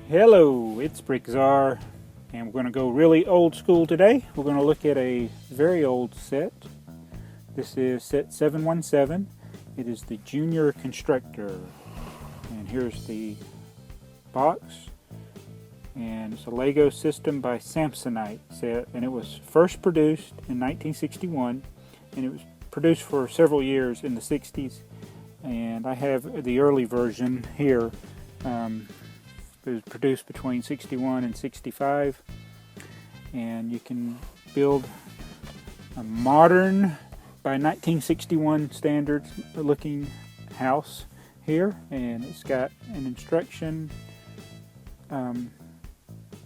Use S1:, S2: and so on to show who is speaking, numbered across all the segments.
S1: Hello, it's BrickTsar, and we're going to go really old school today. We're going to look at a very old set. This is set 717. It is the Junior Constructor. And here's the box. And it's a LEGO System by Samsonite set. And it was first produced in 1961. And it was produced for several years in the 60s. And I have the early version here. It was produced between 61 and 65, and you can build a modern, by 1961 standards looking house here, and it's got an instruction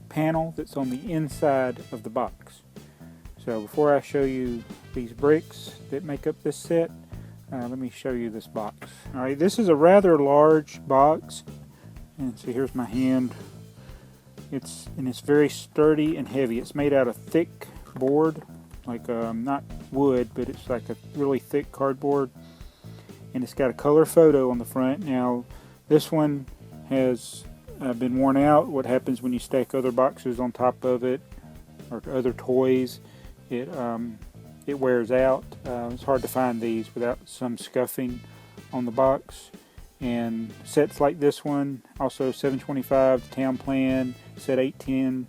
S1: panel that's on the inside of the box. So before I show you these bricks that make up this set, let me show you this box. Alright, this is a rather large box. And so here's my hand. It's very sturdy and heavy. It's made out of thick board, like not wood, but it's like a really thick cardboard. And it's got a color photo on the front. Now, this one has been worn out. What happens when you stack other boxes on top of it, or other toys, it wears out. It's hard to find these without some scuffing on the box. And sets like this one, also 725, the Town Plan, set 810,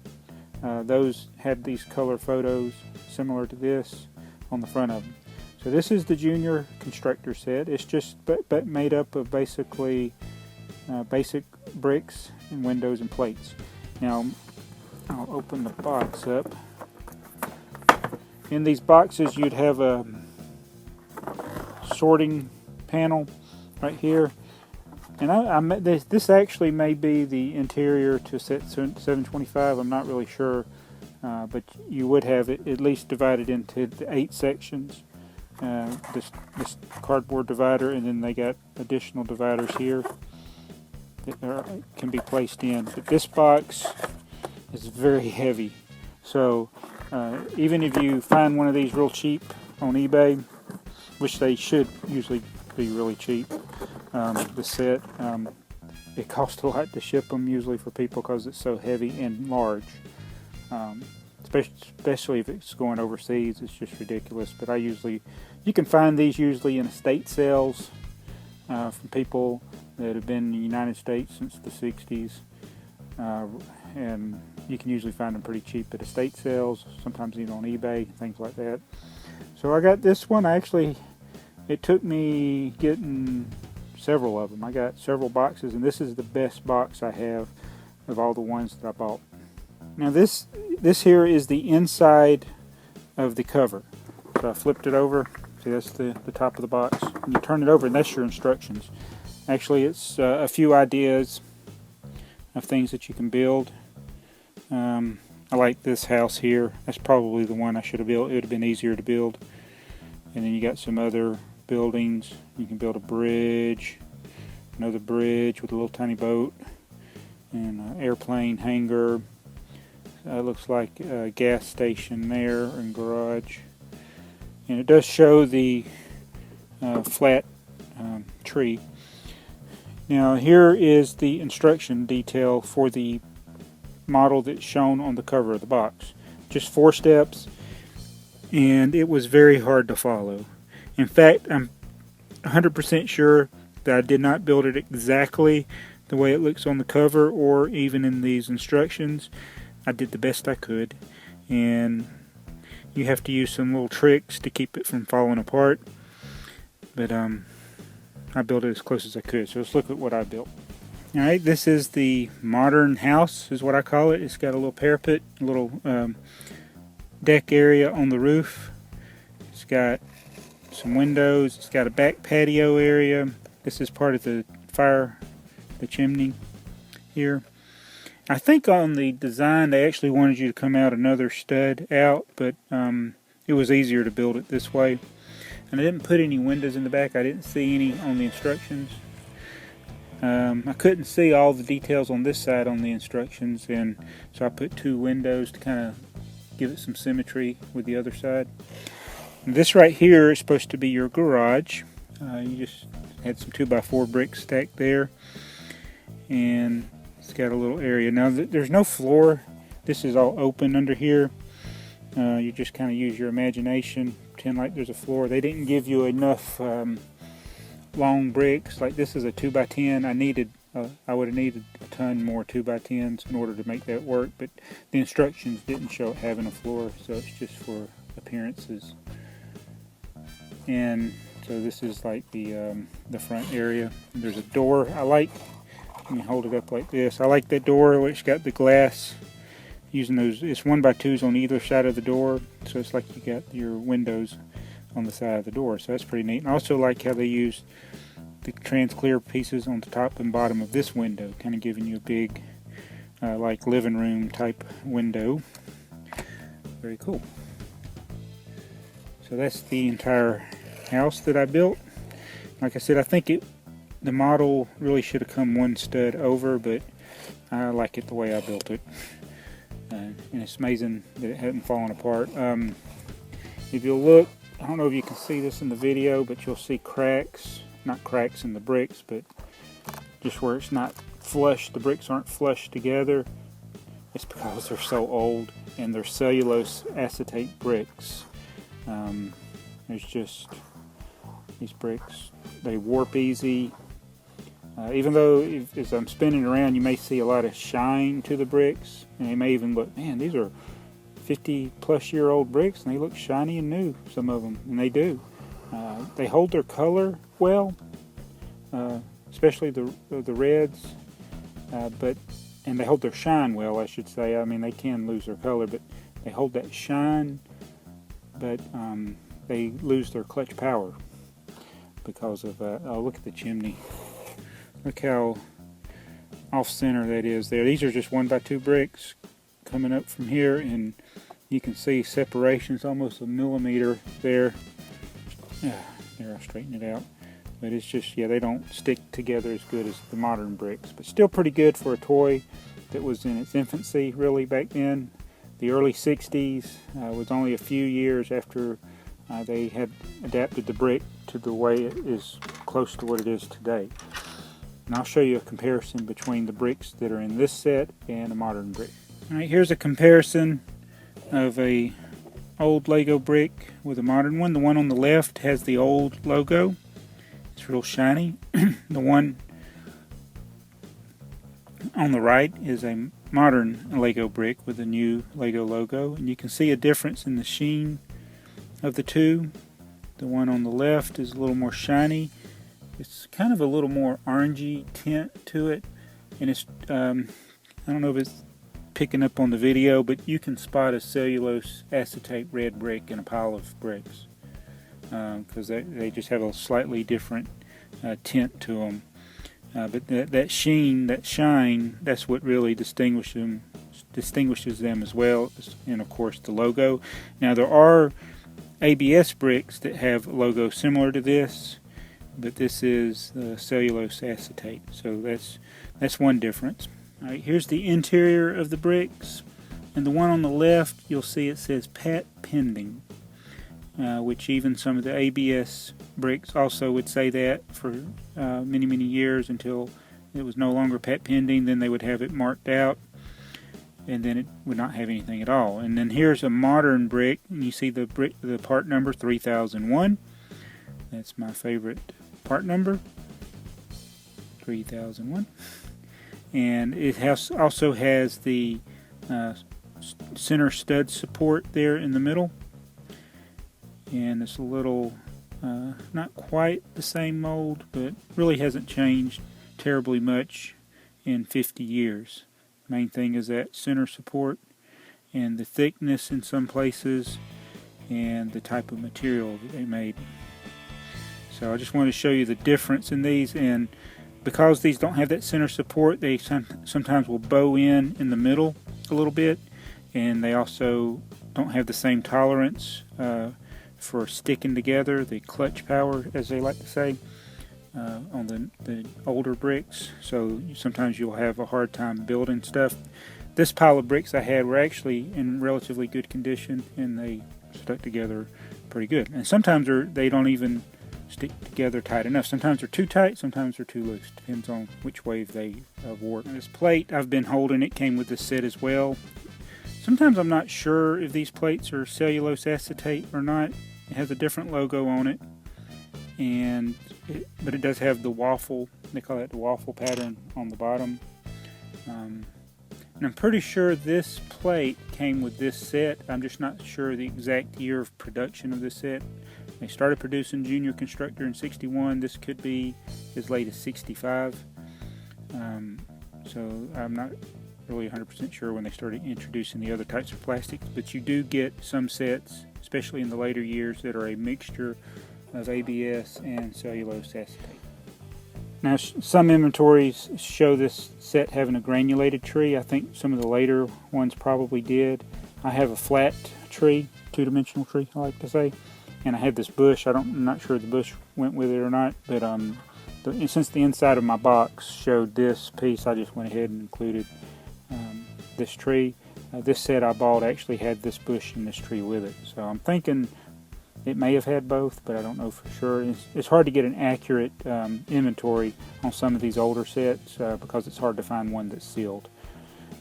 S1: those had these color photos similar to this on the front of them. So this is the Junior Constructor set. It's just but made up of basically basic bricks and windows and plates. Now I'll open the box up. In these boxes you'd have a sorting panel right here. And this actually may be the interior to set 725. I'm not really sure, but you would have it at least divided into the 8 sections. This cardboard divider, and then they got additional dividers here that can be placed in. But this box is very heavy, so even if you find one of these real cheap on eBay, which they should usually be really cheap. The set, it costs a lot to ship them usually for people because it's so heavy and large. Especially if it's going overseas, it's just ridiculous. But you can find these usually in estate sales from people that have been in the United States since the 60s. And you can usually find them pretty cheap at estate sales, sometimes even on eBay, things like that. So I got this one. It took me getting several of them. I got several boxes, and this is the best box I have of all the ones that I bought. Now this here is the inside of the cover. So I flipped it over. See, that's the top of the box. And you turn it over, and that's your instructions. Actually, it's a few ideas of things that you can build. I like this house here. That's probably the one I should have built. It would have been easier to build. And then you got some other buildings. You can build a bridge, another bridge with a little tiny boat, and an airplane hangar. Looks like a gas station there and garage. And it does show the flat tree. Now here is the instruction detail for the model that's shown on the cover of the box. Just 4 steps, and it was very hard to follow. In fact, I'm 100% sure that I did not build it exactly the way it looks on the cover or even in these instructions. I did the best I could, and you have to use some little tricks to keep it from falling apart. But I built it as close as I could. So let's look at what I built. Alright, this is the modern house, is what I call it. It's got a little parapet, a little deck area on the roof. It's got some windows. It's got a back patio area. This is part of the chimney here. I think on the design they actually wanted you to come out another stud out, but it was easier to build it this way. And I didn't put any windows in the back. I didn't see any on the instructions. I couldn't see all the details on this side on the instructions, and so I put 2 windows to kind of give it some symmetry with the other side. And this right here is supposed to be your garage. You just had some 2x4 bricks stacked there, and It's got a little area. Now there's no floor. This is all open under here. You just kind of use your imagination, pretend like there's a floor. They didn't give you enough long bricks. Like this is a 2x10. I would have needed a ton more 2x10s in order to make that work, but the instructions didn't show it having a floor, so it's just for appearances. And so this is like the front area. There's a door. Let me hold it up like this. I like that door which got the glass, using those, it's 1x2s on either side of the door, so it's like you got your windows on the side of the door, so that's pretty neat. And I also like how they use the trans clear pieces on the top and bottom of this window, kind of giving you a big like living room type window. Very cool. So that's the entire house that I built. Like I said, I think the model really should have come one stud over, but I like it the way I built it. And it's amazing that it hadn't fallen apart. If you'll look, I don't know if you can see this in the video, but you'll see cracks. Not cracks in the bricks, but just where it's not flush, the bricks aren't flush together. It's because they're so old, and they're cellulose acetate bricks. There's just these bricks, they warp easy. Even though as I'm spinning around, you may see a lot of shine to the bricks, and they may even look, man, these are 50-plus-year-old bricks, and they look shiny and new, some of them, and they do. They hold their color well, especially the reds, and they hold their shine well, I should say. I mean, they can lose their color, but they hold that shine, but they lose their clutch power because of, oh, look at the chimney. Look how off-center that is there. These are just 1x2 bricks coming up from here, and you can see separations almost a millimeter there. There, I'll straighten it out. But it's just, yeah, they don't stick together as good as the modern bricks. But still pretty good for a toy that was in its infancy, really, back then. The early 60s was only a few years after they had adapted the brick to the way it is close to what it is today. And I'll show you a comparison between the bricks that are in this set and a modern brick. Alright, here's a comparison of a old Lego brick with a modern one. The one on the left has the old logo. It's real shiny. The one on the right is a modern Lego brick with a new Lego logo. And you can see a difference in the sheen of the two. The one on the left is a little more shiny. It's kind of a little more orangey tint to it. And it's, I don't know if it's picking up on the video, but you can spot a cellulose acetate red brick in a pile of bricks because they just have a slightly different tint to them. But that sheen, that shine, that's what really distinguishes them as well, and of course the logo. Now there are ABS bricks that have a logo similar to this, but this is cellulose acetate, so that's one difference. All right, here's the interior of the bricks, and the one on the left, you'll see it says "Pat Pending," which even some of the ABS bricks also would say that for many years until it was no longer Pat Pending. Then they would have it marked out, and then it would not have anything at all. And then here's a modern brick, and you see the part number 3001. That's my favorite part number, 3001. And it also has the center stud support there in the middle, and it's a little not quite the same mold, but really hasn't changed terribly much in 50 years. Main thing is that center support and the thickness in some places and the type of material that they made. So I just wanted to show you the difference in these, and because these don't have that center support, they sometimes will bow in the middle a little bit, and they also don't have the same tolerance for sticking together, the clutch power, as they like to say, on the older bricks. So sometimes you'll have a hard time building stuff. This pile of bricks I had were actually in relatively good condition, and they stuck together pretty good. And sometimes they don't even stick together tight enough. Sometimes they're too tight, sometimes they're too loose. Depends on which way they work. This plate I've been holding, it came with this set as well. Sometimes I'm not sure if these plates are cellulose acetate or not. It has a different logo on it, but it does have the waffle, they call it the waffle pattern on the bottom. And I'm pretty sure this plate came with this set. I'm just not sure the exact year of production of this set. They started producing Junior Constructor in '61. This could be as late as '65. So I'm not really 100% sure when they started introducing the other types of plastics, but you do get some sets, especially in the later years, that are a mixture of ABS and cellulose acetate. Now, some inventories show this set having a granulated tree. I think some of the later ones probably did. I have a flat tree, two-dimensional tree, I like to say, and I had this bush. I'm not sure the bush went with it or not, but since the inside of my box showed this piece, I just went ahead and included this tree. This set I bought actually had this bush and this tree with it, so I'm thinking it may have had both, but I don't know for sure. It's hard to get an accurate inventory on some of these older sets because it's hard to find one that's sealed.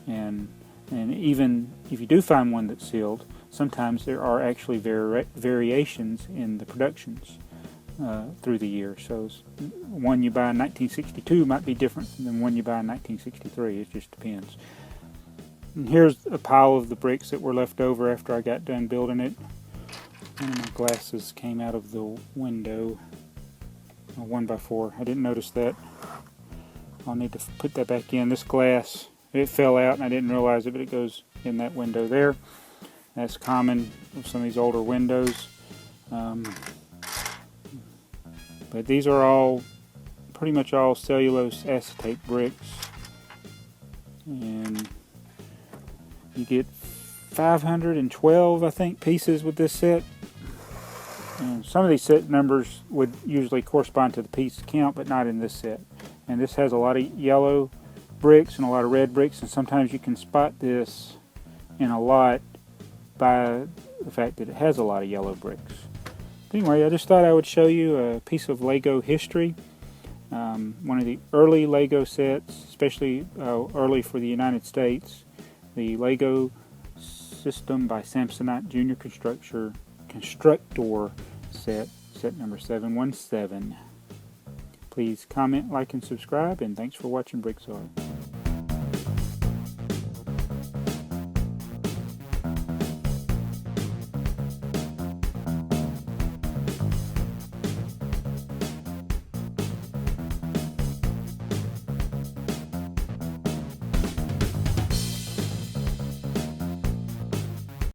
S1: And even if you do find one that's sealed, sometimes there are actually variations in the productions through the years. So one you buy in 1962 might be different than one you buy in 1963. It just depends. And here's a pile of the bricks that were left over after I got done building it. And my glasses came out of the window. A 1x4. I didn't notice that. I'll need to put that back in. This glass, it fell out and I didn't realize it, but it goes in that window there. That's common with some of these older windows. But these are all, pretty much all cellulose acetate bricks. And you get 512, I think, pieces with this set. And some of these set numbers would usually correspond to the piece count, but not in this set. And this has a lot of yellow bricks and a lot of red bricks, and sometimes you can spot this in a lot by the fact that it has a lot of yellow bricks. But anyway, I just thought I would show you a piece of Lego history. One of the early Lego sets, especially early for the United States, the Lego System by Samsonite Junior Constructor set number 717. Please comment, like, and subscribe, and thanks for watching BrickTsar.